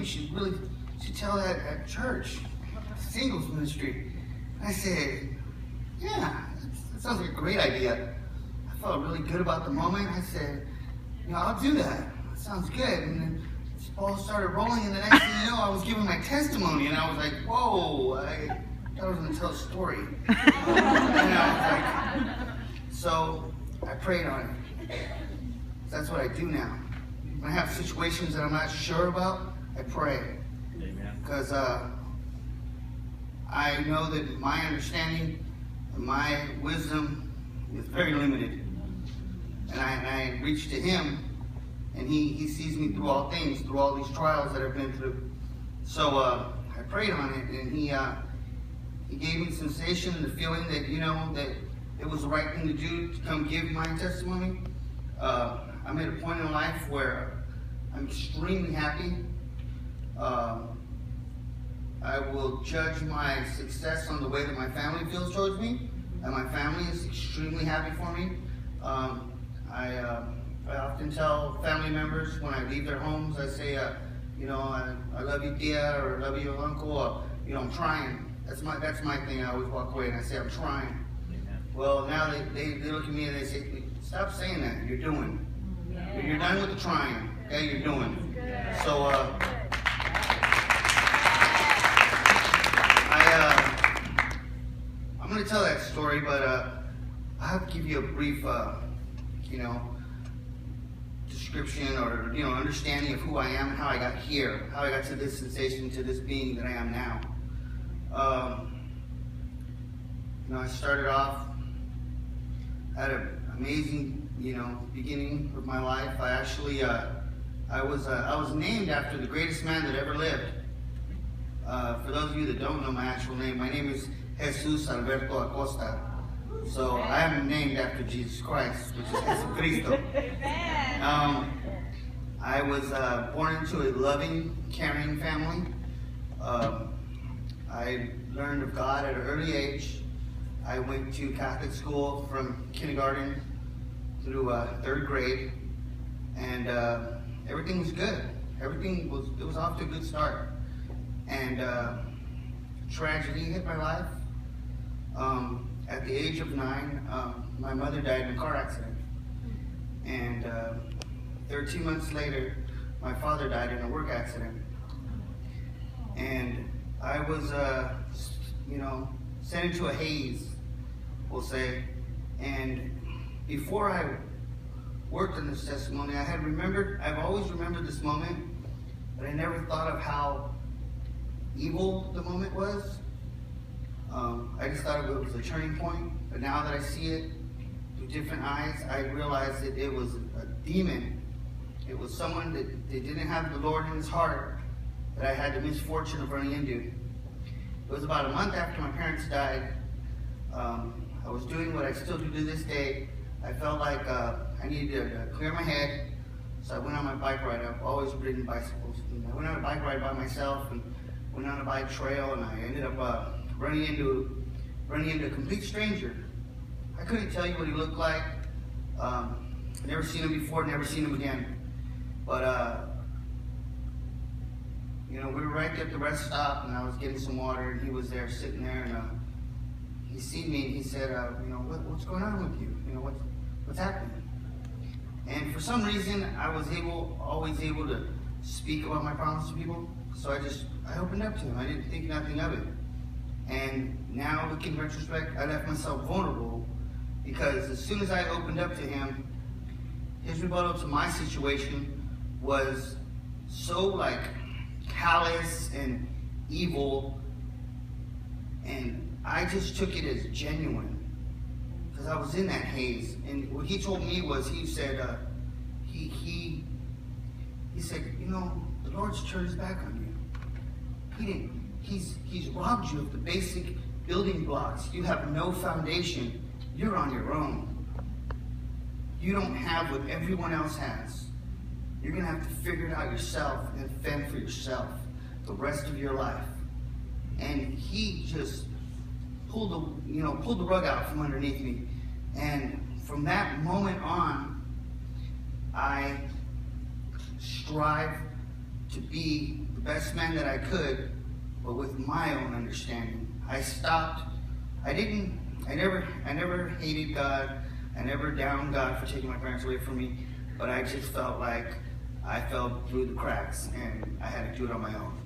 you should tell that at church, singles ministry. And I said, yeah, that sounds like a great idea. I felt really good about the moment. I said, I'll do that. That sounds good. And then this ball started rolling, and the next thing you know, I was giving my testimony, and I was like, whoa, I thought I was going to tell a story. So I prayed on it. That's what I do now. When I have situations that I'm not sure about, I pray. Because I know that my understanding and my wisdom is very limited. And I reach to Him, and He sees me through all things, through all these trials that I've been through. So I prayed on it, and He gave me the sensation and the feeling that, that it was the right thing to do to come give my testimony. I'm at a point in life where I'm extremely happy. I will judge my success on the way that my family feels towards me, and my family is extremely happy for me. I often tell family members when I leave their homes, I say, I love you, tia, or I love you, uncle, or, I'm trying. That's my thing. I always walk away and I say, I'm trying. Amen. Well, now they look at me and they say, stop saying that. You're doing. Yeah. You're done with the trying. Okay, you're doing. So, I'm going to tell that story, but I have to give you a brief, description or, understanding of who I am and how I got here, how I got to this sensation, to this being that I am now. I started off at an amazing, beginning of my life. I actually, I was named after the greatest man that ever lived. For those of you that don't know my actual name, my name is Jesus Alberto Acosta. So I am named after Jesus Christ, which is Jesucristo. I was born into a loving, caring family. I learned of God at an early age. I went to Catholic school from kindergarten through 3rd grade, and everything was good. It was off to a good start. And tragedy hit my life. At the age of 9, my mother died in a car accident. And 13 months later, my father died in a work accident. And I was, sent into a haze, we'll say. And before I worked on this testimony, I've always remembered this moment, but I never thought of how evil the moment was. I just thought it was a turning point, but now that I see it through different eyes, I realize that it was a demon. It was someone that didn't have the Lord in his heart that I had the misfortune of running into. It was about a month after my parents died. I was doing what I still do to this day. I felt like I needed to clear my head, so I went on my bike ride. I've always ridden bicycles. And I went on a bike ride by myself and went on a bike trail, and I ended up running into a complete stranger. I couldn't tell you what he looked like. Never seen him before, never seen him again. But we were right at the rest stop, and I was getting some water, and he was there sitting there, and he seen me, and he said, what's going on with you? What's happening? And for some reason, I was always able to speak about my problems to people. So I opened up to him. I didn't think nothing of it. And now, looking in retrospect, I left myself vulnerable, because as soon as I opened up to him, his rebuttal to my situation was so callous and evil, and I just took it as genuine, because I was in that haze. And what he told me was, he said, he said, the Lord's turned his back on you. He's robbed you of the basic building blocks. You have no foundation. You're on your own. You don't have what everyone else has. You're going to have to figure it out yourself and fend for yourself the rest of your life. And he just pulled the rug out from underneath me. And from that moment on, I strive to be the best man that I could, but with my own understanding. I stopped. I never hated God. I never downed God for taking my parents away from me, but I just felt like I fell through the cracks and I had to do it on my own.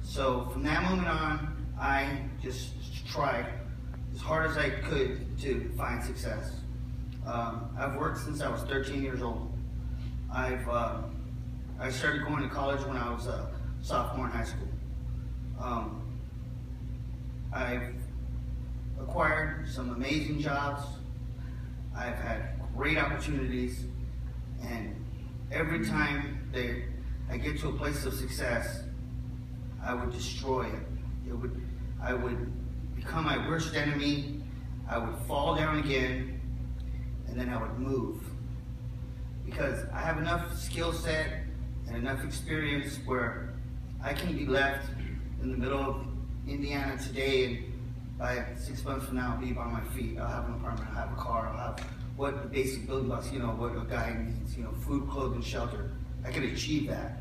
So from that moment on, I just tried as hard as I could to find success. I've worked since I was 13 years old. I started going to college when I was a sophomore in high school. I've acquired some amazing jobs. I've had great opportunities, and every time I get to a place of success, I would destroy it. I would become my worst enemy. I would fall down again, and then I would move. Because I have enough skill set and enough experience where I can be left in the middle of Indiana today, and by 6 months from now, I'll be on my feet. I'll have an apartment, I'll have a car, I'll have what the basic building blocks, what a guy needs, food, clothing, shelter. I could achieve that.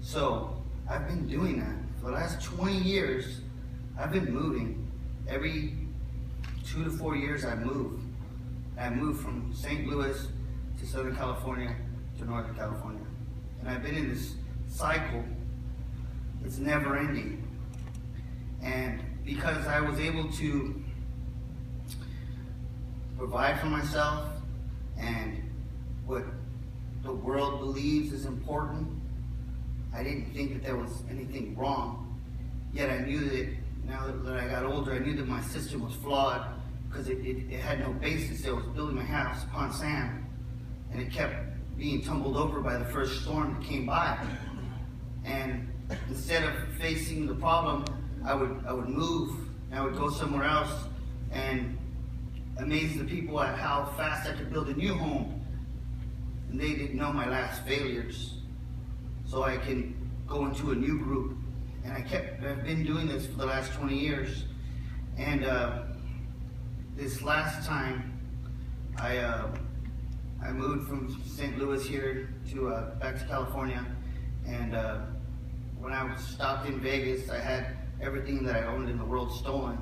So I've been doing that. For the last 20 years, I've been moving. Every 2 to 4 years, I move. I moved from St. Louis to Southern California to Northern California. And I've been in this cycle. It's never ending. And because I was able to provide for myself and what the world believes is important, I didn't think that there was anything wrong. Yet I knew that now that I got older, I knew that my system was flawed because it had no basis. I was building my house upon sand, and it kept being tumbled over by the first storm that came by. And instead of facing the problem, I would move, and I would go somewhere else and amaze the people at how fast I could build a new home. And they didn't know my last failures. So I can go into a new group. And I've been doing this for the last 20 years. And this last time, I moved from St. Louis here to back to California. And when I stopped in Vegas, I had everything that I owned in the world stolen.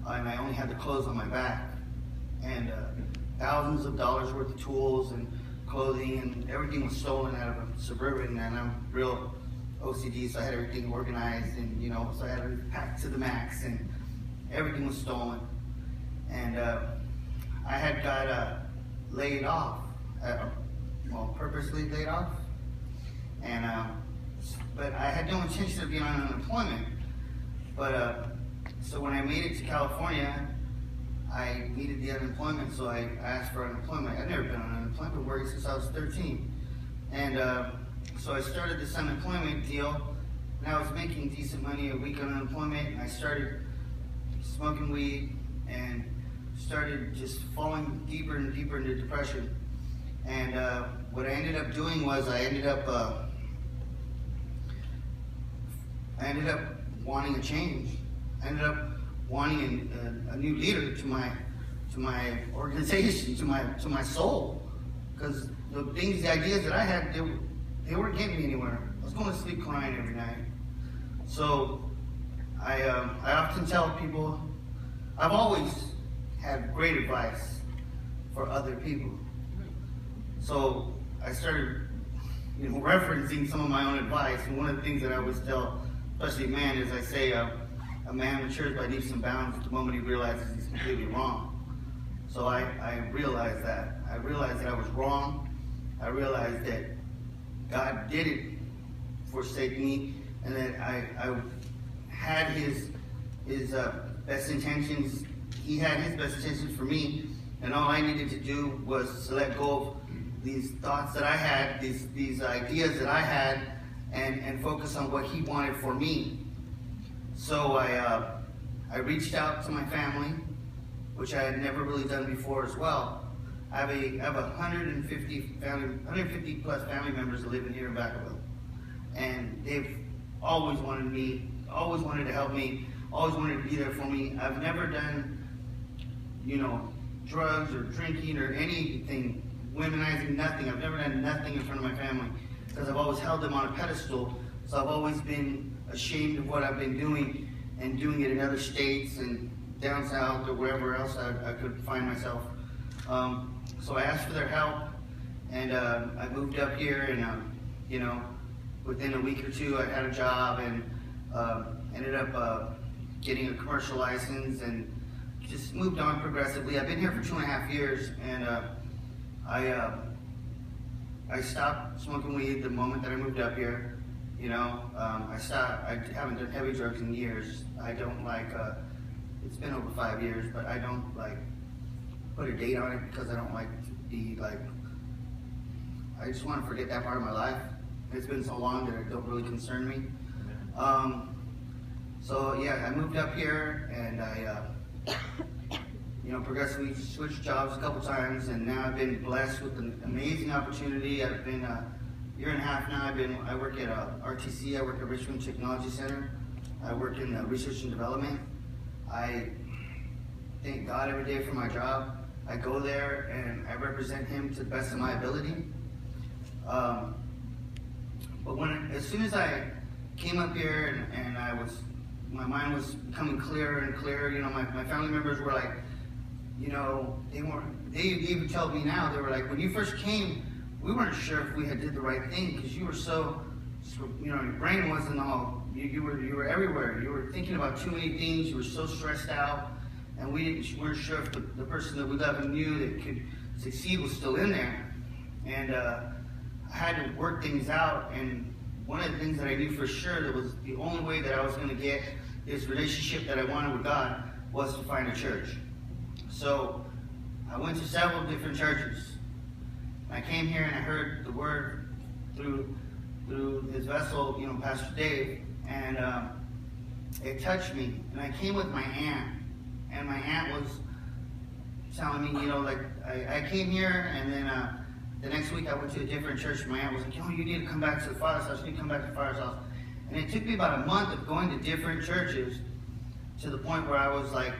And I only had the clothes on my back. And thousands of dollars worth of tools and clothing, and everything was stolen out of a Suburban, and I'm real OCD, so I had everything organized, and so I had it packed to the max, and everything was stolen. And I had got laid off, purposely laid off, and but I had no intention of being on unemployment. But so when I made it to California, I needed the unemployment, so I asked for unemployment. I'd never been on unemployment, working since I was 13. And so I started this unemployment deal, and I was making decent money a week on unemployment, and I started smoking weed and started just falling deeper and deeper into depression. And what I ended up doing was I ended up wanting a change. I ended up wanting a new leader to my organization, to my soul, because the ideas that I had, they weren't getting me anywhere. I was going to sleep crying every night. So I often tell people, I've always had great advice for other people. So I started, referencing some of my own advice, and one of the things that I always tell, especially men, is I say, a man matures by leaps and bounds at the moment he realizes he's completely wrong. So I realized that. I realized that I was wrong. I realized that God didn't forsake me, and that I had his best intentions. He had his best intentions for me, and all I needed to do was to let go of these thoughts that I had, these ideas that I had, and focus on what he wanted for me. So I reached out to my family, which I had never really done before as well. I have 150 plus family members that live in here in Vacaville, and they've always wanted me, always wanted to help me, always wanted to be there for me. I've never done, drugs or drinking or anything, womenizing, nothing. I've never done nothing in front of my family, because I've always held them on a pedestal So I've always been ashamed of what I've been doing and doing it in other states and down south or wherever else I could find myself. So I asked for their help, and I moved up here, and you know, within a week or two I had a job and ended up getting a commercial license and just moved on progressively. I've been here for 2.5 years, and I stopped smoking weed the moment that I moved up here. You know, I haven't done heavy drugs in years. I don't like, it's been over 5 years, but I don't like put a date on it because I don't like to be like, I just want to forget that part of my life. It's been so long that it don't really concern me. So yeah, I moved up here, and I, you know, progressively switched jobs a couple times, and now I've been blessed with an amazing opportunity. I've been a year and a half now. I work at RTC. I work at Richmond Technology Center. I work in research and development. I thank God every day for my job. I go there and I represent Him to the best of my ability. But as soon as I came up here and my mind was becoming clearer and clearer, you know, my family members were like, you know, they even tell me now, they were like, when you first came, we weren't sure if we had did the right thing because you were so, you know, your brain wasn't all, you were everywhere. You were thinking about too many things. You were so stressed out, and we weren't sure if the person that we loved and knew that could succeed was still in there. And I had to work things out, and one of the things that I knew for sure that was the only way that I was going to get this relationship that I wanted with God was to find a church. So I went to several different churches. I came here and I heard the word through his vessel, you know, Pastor Dave, and it touched me. And I came with my aunt, and my aunt was telling me, you know, like I came here, and then the next week I went to a different church. My aunt was like, oh, you need to come back to the Father's house. You need to come back to the Father's house. And it took me about a month of going to different churches to the point where I was like,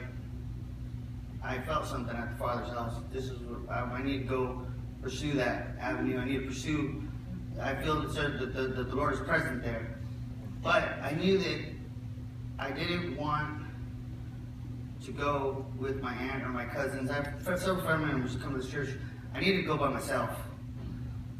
I felt something at the Father's house. This is what I need to go pursue that avenue. I need to pursue. I feel that the Lord is present there. But I knew that I didn't want to go with my aunt or my cousins. I have several family members who come to this church. I needed to go by myself.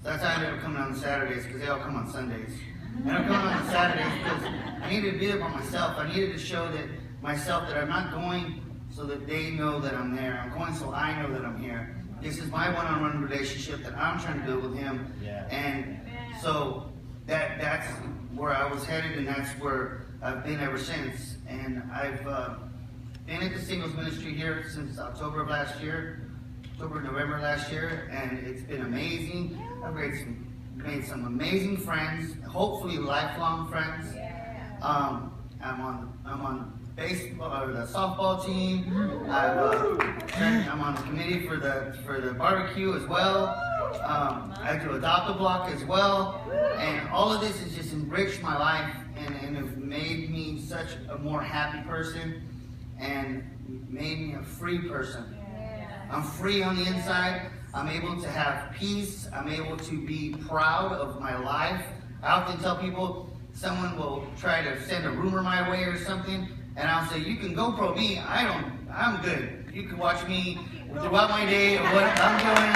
So that's how I ended up coming on Saturdays, because they all come on Sundays. And I'm coming on Saturdays because I needed to be there by myself. I needed to show that myself that I'm not going so that they know that I'm there. I'm going so I know that I'm here. This is my one-on-one relationship that I'm trying to build with Him. Yeah. And so that's where I was headed, and that's where I've been ever since. And I've been at the singles ministry here since October of last year, November last year, and it's been amazing. I've made some amazing friends, hopefully lifelong friends. I'm on baseball or the softball team. I'm on the committee for the barbecue as well. I do Adopt-A-Block as well, and all of this has just enriched my life and have made me such a more happy person and made me a free person. I'm free on the inside. I'm able to have peace. I'm able to be proud of my life. I often tell people, someone will try to send a rumor my way or something, and I'll say, you can GoPro me. I'm good. You can watch me throughout my day of what I'm doing,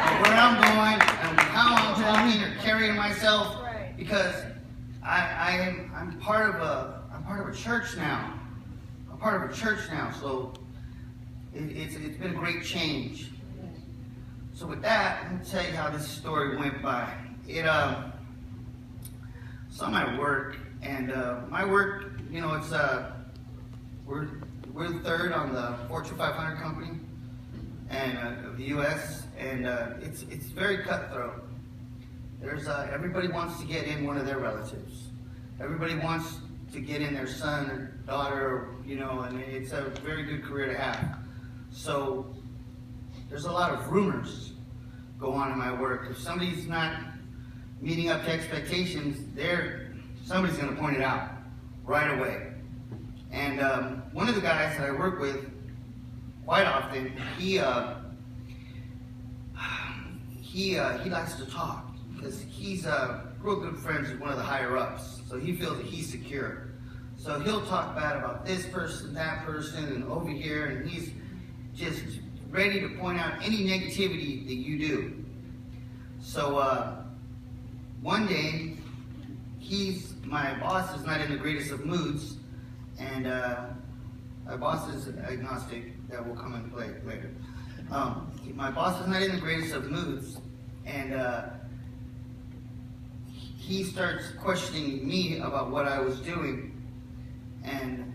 or where I'm going, and how I'm talking or carrying myself, because I'm part of a church now. I'm part of a church now, so it's been a great change. So with that, let me tell you how this story went by. So I'm at work, and my work, you know, it's we're third on the Fortune 500 company and of the U.S. and it's very cutthroat. There's everybody wants to get in one of their relatives. Everybody wants to get in their son or daughter, you know, and it's a very good career to have. So there's a lot of rumors go on in my work. If somebody's not meeting up to expectations, somebody's going to point it out right away. And one of the guys that I work with quite often, he likes to talk because he's real good friends with one of the higher ups, so he feels that he's secure. So he'll talk bad about this person, that person, and over here, and he's just ready to point out any negativity that you do. So one day, my boss is not in the greatest of moods, and my boss is agnostic. That will come into play later. My boss is not in the greatest of moods, and he starts questioning me about what I was doing, and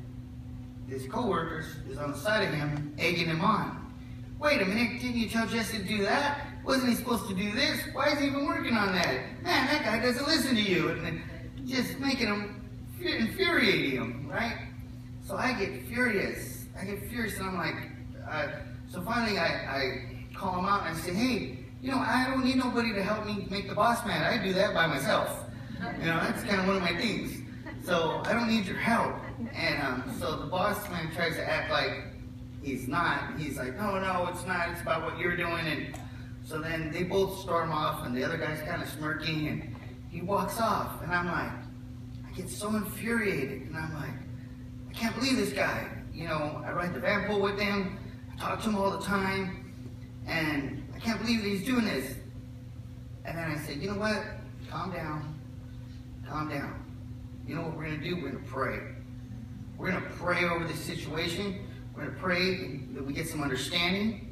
his co-worker is on the side of him, egging him on. Wait a minute, didn't you tell Jesse to do that? Wasn't he supposed to do this? Why is he even working on that? Man, that guy doesn't listen to you. And just making him, infuriating him, right? So I get furious. And I'm like, so finally I call him out and I say, hey, I don't need nobody to help me make the boss mad. I do that by myself. That's kind of one of my things. So I don't need your help. And so the boss man tries to act like he's not. He's like, no, it's not. It's about what you're doing. And so then they both storm off, and the other guy's kind of smirking, and he walks off. And I'm like, I get so infuriated. And I'm like, I can't believe this guy. I ride the van pool with him. I talk to him all the time. And I can't believe that he's doing this. And then I said, you know what? Calm down. You know what we're going to do? We're going to pray. We're going to pray over this situation. We're going to pray that we get some understanding.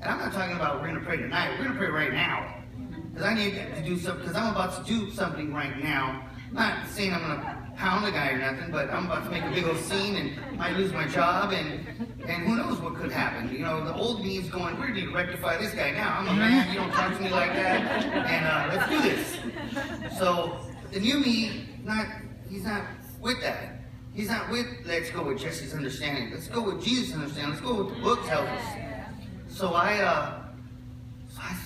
And I'm not talking about we're going to pray tonight. We're going to pray right now. Because I need to do something, because I'm about to do something right now. I'm not saying I'm going to pound the guy or nothing, but I'm about to make a big old scene and might lose my job, and who knows what could happen. The old me is going, we need to rectify this guy now. I'm a man, you don't talk to me like that, and let's do this. So the new me, he's not with that. He's not with, let's go with Jesse's understanding. Let's go with Jesus' understanding. Let's go with the book tells us. So I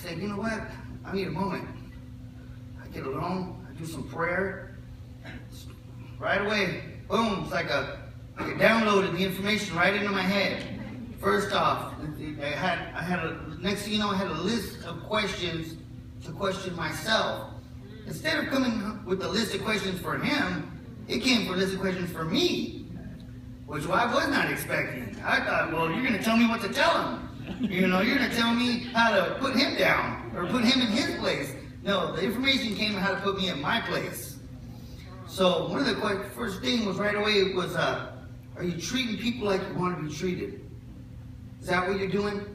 said, you know what? I need a moment. I get alone, I do some prayer. Right away, boom, it's like it downloaded the information right into my head. First off, next thing you know, I had a list of questions to question myself. Instead of coming with a list of questions for him, it came for a list of questions for me, which I was not expecting. I thought, well, you're going to tell me what to tell him. You're going to tell me how to put him down or put him in his place. No, the information came on how to put me in my place. So one of the first thing was right away was, are you treating people like you want to be treated? Is that what you're doing?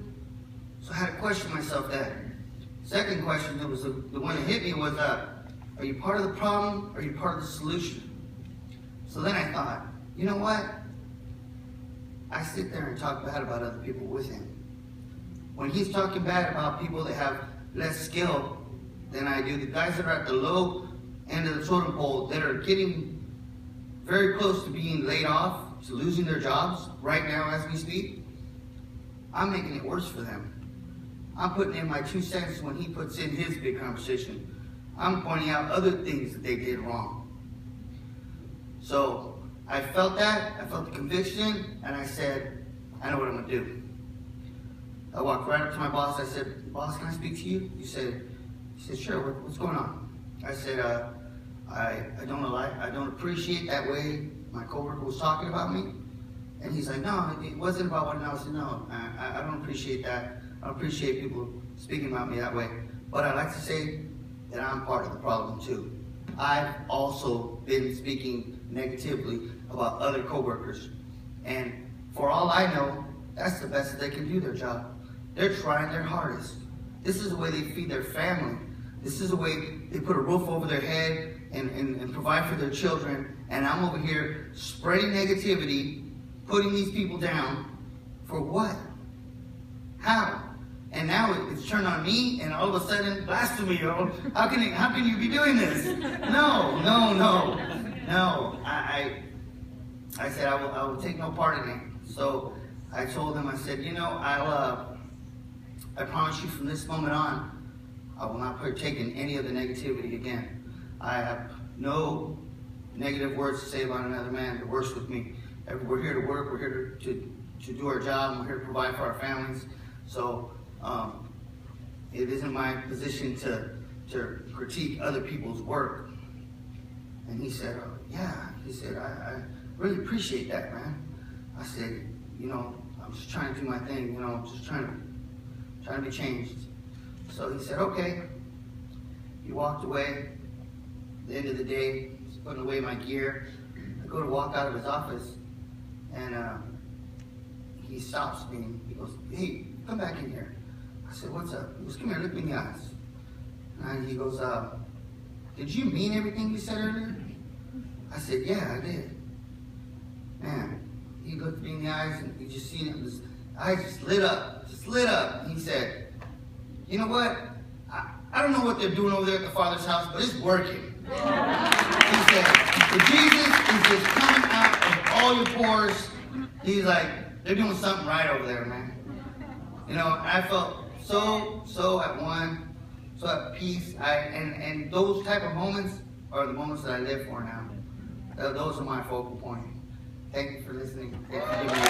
So I had to question myself that. Second question, that was the one that hit me was, are you part of the problem or are you part of the solution? So then I thought, you know what? I sit there and talk bad about other people with him. When he's talking bad about people that have less skill than I do, the guys that are at the low end of the totem pole that are getting very close to being laid off, to losing their jobs right now as we speak, I'm making it worse for them. I'm putting in my 2 cents when he puts in his big conversation. I'm pointing out other things that they did wrong. So I felt that, I felt the conviction, and I said, I know what I'm going to do. I walked right up to my boss. I said, boss, can I speak to you? He said, sure, what's going on? I said, I don't appreciate that way my coworker was talking about me. And he's like, no, it wasn't about what I said, no, I don't appreciate that. I don't appreciate people speaking about me that way. But I'd like to say that I'm part of the problem too. I've also been speaking negatively about other coworkers. And for all I know, that's the best that they can do their job. They're trying their hardest. This is the way they feed their family. This is the way they put a roof over their head and provide for their children. And I'm over here spreading negativity, putting these people down for what? How? And now it's turned on me, and all of a sudden, blasphemy, how can you be doing this? No. I said I will take no part in it. So I told them, I said, I promise you from this moment on, I will not partake in any of the negativity again. I have no negative words to say about another man that works with me. We're here to work, we're here to do our job, and we're here to provide for our families. So it isn't my position to to critique other people's work. And he said, yeah, he said, I really appreciate that, man. I said, you know, I'm just trying to do my thing, you know, just trying to be changed. So he said, okay. He walked away. At the end of the day, he's putting away my gear. I go to walk out of his office, and he stops me. He goes, hey, come back in here. I said, what's up? He goes, come here, look me in the eyes. And he goes, did you mean everything you said earlier? I said, yeah, I did. Man, he looked me in the eyes, and you just seen it, his eyes just lit up. And he said, you know what? I don't know what they're doing over there at the Father's house, but it's working. He said, the Jesus is just coming out of all your pores. He's like, they're doing something right over there, man. You know, I felt so at one, so at peace. And those type of moments are the moments that I live for now. Those are my focal point. Thank you for listening. Thank you for giving me